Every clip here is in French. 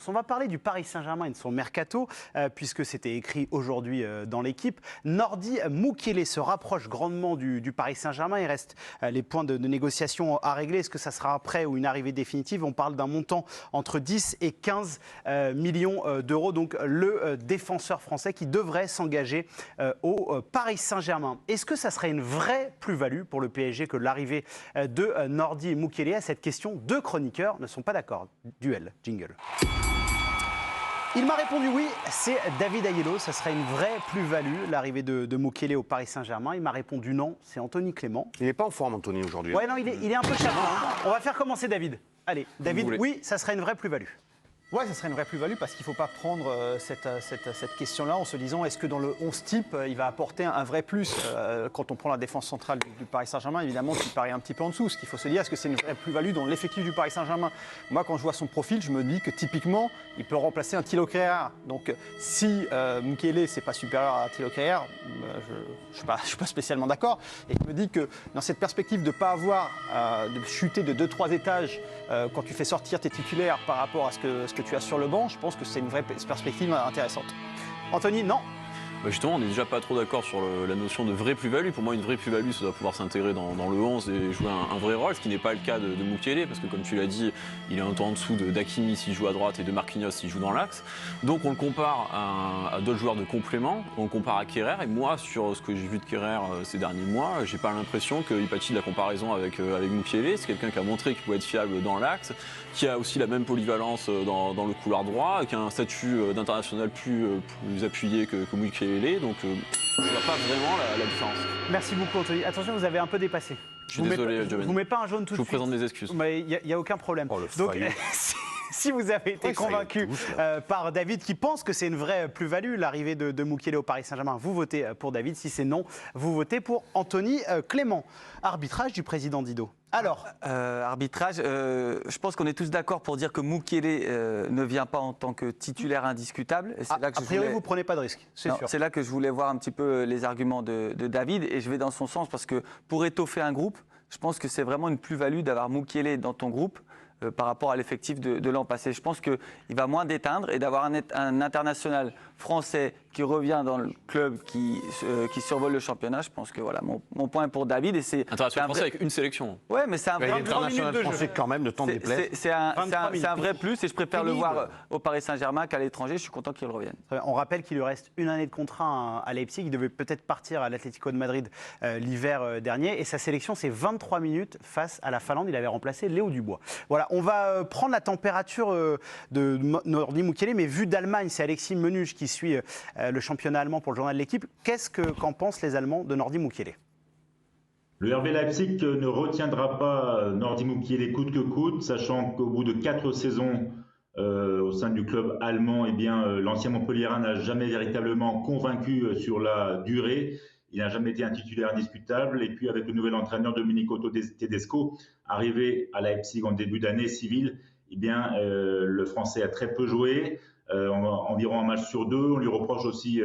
On va parler du Paris Saint-Germain et de son mercato, puisque c'était écrit aujourd'hui dans l'équipe. Nordi Mukiele se rapproche grandement du Paris Saint-Germain. Il reste les points de négociation à régler. Est-ce que ça sera un prêt ou une arrivée définitive? On parle d'un montant entre 10 et 15 millions d'euros. Donc le défenseur français qui devrait s'engager au Paris Saint-Germain. Est-ce que ça serait une vraie plus-value pour le PSG que l'arrivée de Nordi Mukiele? À cette question, deux chroniqueurs ne sont pas d'accord. Duel, jingle. Il m'a répondu oui, c'est David Aiello, ça serait une vraie plus-value, l'arrivée de Mukiele au Paris Saint-Germain. Il m'a répondu non, c'est Anthony Clément. Il n'est pas en forme, Anthony, aujourd'hui. Ouais, non, il est un peu chagrin. On va faire commencer David. Allez, David, oui, ça serait une vraie plus-value. Ouais, ça serait une vraie plus-value parce qu'il ne faut pas prendre cette question-là en se disant est-ce que dans le 11 type, il va apporter un vrai plus. Quand on prend la défense centrale du Paris Saint-Germain, évidemment, qui paraît un petit peu en dessous. Ce qu'il faut se dire, est-ce que c'est une vraie plus-value dans l'effectif du Paris Saint-Germain? Moi, quand je vois son profil, je me dis que typiquement, il peut remplacer un Thilo Kehrer. Donc, si Mukiele, c'est pas supérieur à Thilo Kehrer, je ne suis pas spécialement d'accord. Et je me dis que dans cette perspective de ne pas avoir de chuter de 2-3 étages quand tu fais sortir tes titulaires par rapport à ce que tu as sur le banc, je pense que c'est une vraie perspective intéressante. Anthony, non? Justement, on n'est déjà pas trop d'accord sur la notion de vraie plus-value. Pour moi, une vraie plus-value, ça doit pouvoir s'intégrer dans le 11 et jouer un vrai rôle, ce qui n'est pas le cas de Mukiele, parce que comme tu l'as dit, il est un peu en dessous d'Hakimi s'il joue à droite et de Marquinhos s'il joue dans l'axe. Donc on le compare à d'autres joueurs de complément, on le compare à Kehrer, et moi, sur ce que j'ai vu de Kehrer ces derniers mois, j'ai pas l'impression qu'il pâtit de la comparaison avec Mukiele. C'est quelqu'un qui a montré qu'il pouvait être fiable dans l'axe, qui a aussi la même polyvalence dans le couloir droit, qui a un statut d'international plus appuyé que Mukiele. Donc je ne vois pas vraiment la différence. Merci beaucoup Anthony. Attention, vous avez un peu dépassé. Je suis désolé, je ne vous mets pas un jaune tout de suite. Je vous présente mes excuses. Mais il n'y a aucun problème. Donc si vous avez été convaincu par David qui pense que c'est une vraie plus-value, l'arrivée de Mukiele au Paris Saint-Germain, vous votez pour David. Si c'est non, vous votez pour Anthony Clément. Arbitrage du président Didot. Alors, arbitrage, je pense qu'on est tous d'accord pour dire que Mukiele ne vient pas en tant que titulaire indiscutable. Et là que a priori, vous ne prenez pas de risque, c'est sûr. C'est là que je voulais voir un petit peu les arguments de David, et je vais dans son sens parce que pour étoffer un groupe, je pense que c'est vraiment une plus-value d'avoir Mukiele dans ton groupe par rapport à l'effectif de l'an passé. Je pense qu'il va moins déteindre, et d'avoir un international français qui revient dans le club qui survole le championnat. Je pense que voilà, mon point est pour David. Et c'est international français avec une sélection. Ouais, mais c'est un vrai international français quand même, de temps déplaise. C'est un vrai plus, et je préfère le voir au Paris Saint-Germain qu'à l'étranger. Je suis content qu'il revienne. On rappelle qu'il lui reste une année de contrat à Leipzig. Il devait peut-être partir à l'Atlético de Madrid l'hiver dernier. Et sa sélection, c'est 23 minutes face à la Finlande. Il avait remplacé Léo Dubois. Voilà, on va prendre la température de Nordi Mukiele, mais vu d'Allemagne, c'est Alexis Menuge qui suit le championnat allemand pour le journal de l'équipe. Qu'est-ce qu'en pensent les Allemands de Nordi Mukiele? Le RB Leipzig ne retiendra pas Nordi Mukiele coûte que coûte, sachant qu'au bout de 4 saisons au sein du club allemand, eh bien, l'ancien Montpellierin n'a jamais véritablement convaincu sur la durée. Il n'a jamais été un titulaire indiscutable. Et puis avec le nouvel entraîneur Domenico Tedesco, arrivé à Leipzig en début d'année civile, eh bien, le Français a très peu joué, environ un match sur 2. On lui reproche aussi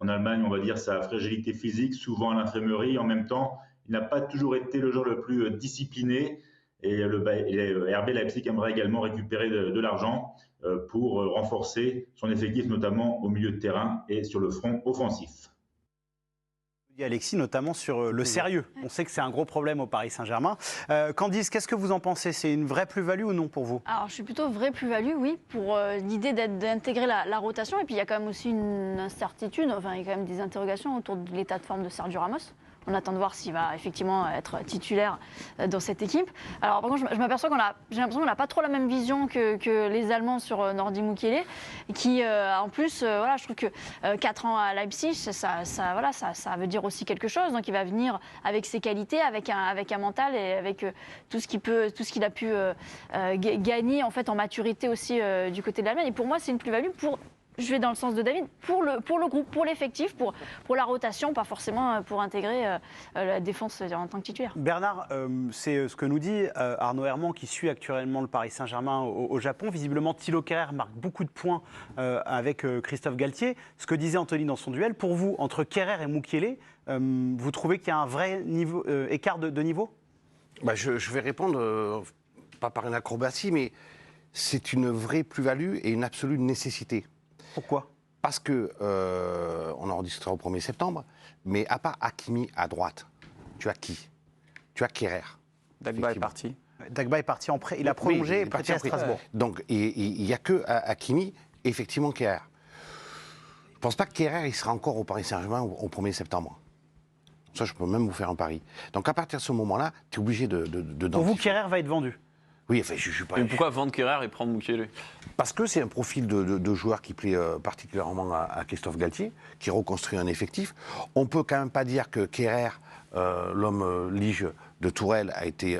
en Allemagne, on va dire, sa fragilité physique, souvent à l'infirmerie. En même temps, il n'a pas toujours été le joueur le plus discipliné. Et le RB Leipzig aimerait également récupérer de l'argent pour renforcer son effectif, notamment au milieu de terrain et sur le front offensif. Alexis, notamment sur le sérieux. On sait que c'est un gros problème au Paris Saint-Germain. Candice, qu'est-ce que vous en pensez? C'est une vraie plus-value ou non pour vous? Alors, je suis plutôt vraie plus-value, oui, pour l'idée d'intégrer la rotation. Et puis, il y a quand même aussi une incertitude, enfin, il y a quand même des interrogations autour de l'état de forme de Sergio Ramos. On attend de voir s'il va effectivement être titulaire dans cette équipe. Alors par contre, je m'aperçois j'ai l'impression qu'on n'a pas trop la même vision que les Allemands sur Nordi Mukiele, qui en plus, voilà, je trouve que 4 ans à Leipzig, ça veut dire aussi quelque chose. Donc il va venir avec ses qualités, avec un mental et avec tout ce qu'il a pu gagner en fait en maturité aussi du côté de l'Allemagne. Et pour moi, c'est une plus-value je vais dans le sens de David, pour le groupe, pour l'effectif, pour la rotation, pas forcément pour intégrer la défense en tant que titulaire. Bernard, c'est ce que nous dit Arnaud Herman qui suit actuellement le Paris Saint-Germain au Japon. Visiblement, Thilo Kehrer marque beaucoup de points avec Christophe Galtier. Ce que disait Anthony dans son duel, pour vous, entre Kehrer et Mukiele, vous trouvez qu'il y a un vrai écart de niveau? Je vais répondre, pas par une acrobatie, mais c'est une vraie plus-value et une absolue nécessité. Pourquoi? Parce que, on en discutera au 1er septembre, mais à part Hakimi à droite, tu as qui? Tu as Kehrer. Dagba est parti. Dagba est parti en prêt. Il a prolongé et prêté à Strasbourg. Donc, il n'y a que Hakimi, effectivement, Kehrer. Je ne pense pas que Kehrer il sera encore au Paris Saint-Germain au 1er septembre. Ça, je peux même vous faire un pari. Donc, à partir de ce moment-là, tu es obligé de Pour vous, Kehrer va être vendu? Oui, enfin, je suis pas... Mais pourquoi vendre Kehrer et prendre Mukiele? Parce que c'est un profil de joueur qui plaît particulièrement à Christophe Galtier, qui reconstruit un effectif. On peut quand même pas dire que Kehrer, l'homme lige de Tourelle, a été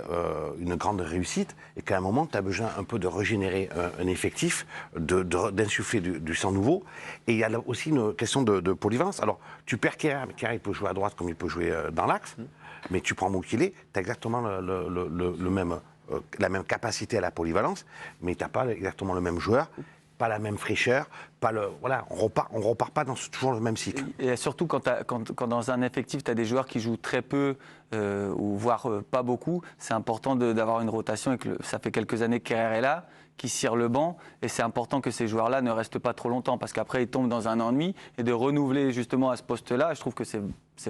une grande réussite, et qu'à un moment, tu as besoin un peu de régénérer un effectif, d'insuffler du sang nouveau. Et il y a là aussi une question de polyvalence. Alors, tu perds Kehrer, mais Kehrer, il peut jouer à droite comme il peut jouer dans l'axe, mais tu prends Mukiele, tu as exactement le même... la même capacité à la polyvalence, mais tu n'as pas exactement le même joueur, pas la même fraîcheur, voilà, on repart pas dans toujours le même cycle. Et surtout quand dans un effectif, tu as des joueurs qui jouent très peu, ou voire pas beaucoup, c'est important d'avoir une rotation, et que ça fait quelques années que Kehrer est là, qui cire le banc, et c'est important que ces joueurs-là ne restent pas trop longtemps, parce qu'après ils tombent dans un ennui, et de renouveler justement à ce poste-là, je trouve que c'est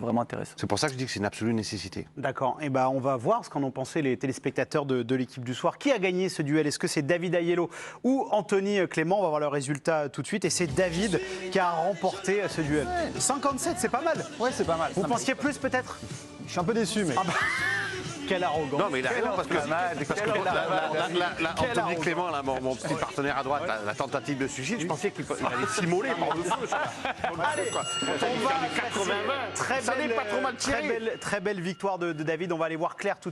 vraiment intéressant. C'est pour ça que je dis que c'est une absolue nécessité. D'accord. Et on va voir ce qu'en ont pensé les téléspectateurs de l'équipe du soir. Qui a gagné ce duel? Est-ce que c'est David Aiello ou Anthony Clément? On va voir le résultat tout de suite. Et c'est David qui a remporté ce duel. 57, c'est pas mal. Ouais, c'est pas mal. Vous pensiez plus peut-être? Je suis un peu déçu, mais... Quelle arrogance. Non, mais il a raison, parce que Anthony Clément, là, mon petit partenaire à droite, la tentative de suicide, je pensais qu'il allait s'immoler par dessus. Allez, on va 80-20. Ça n'est pas trop mal tiré. Très belle victoire de David. On va aller voir Claire tout de suite.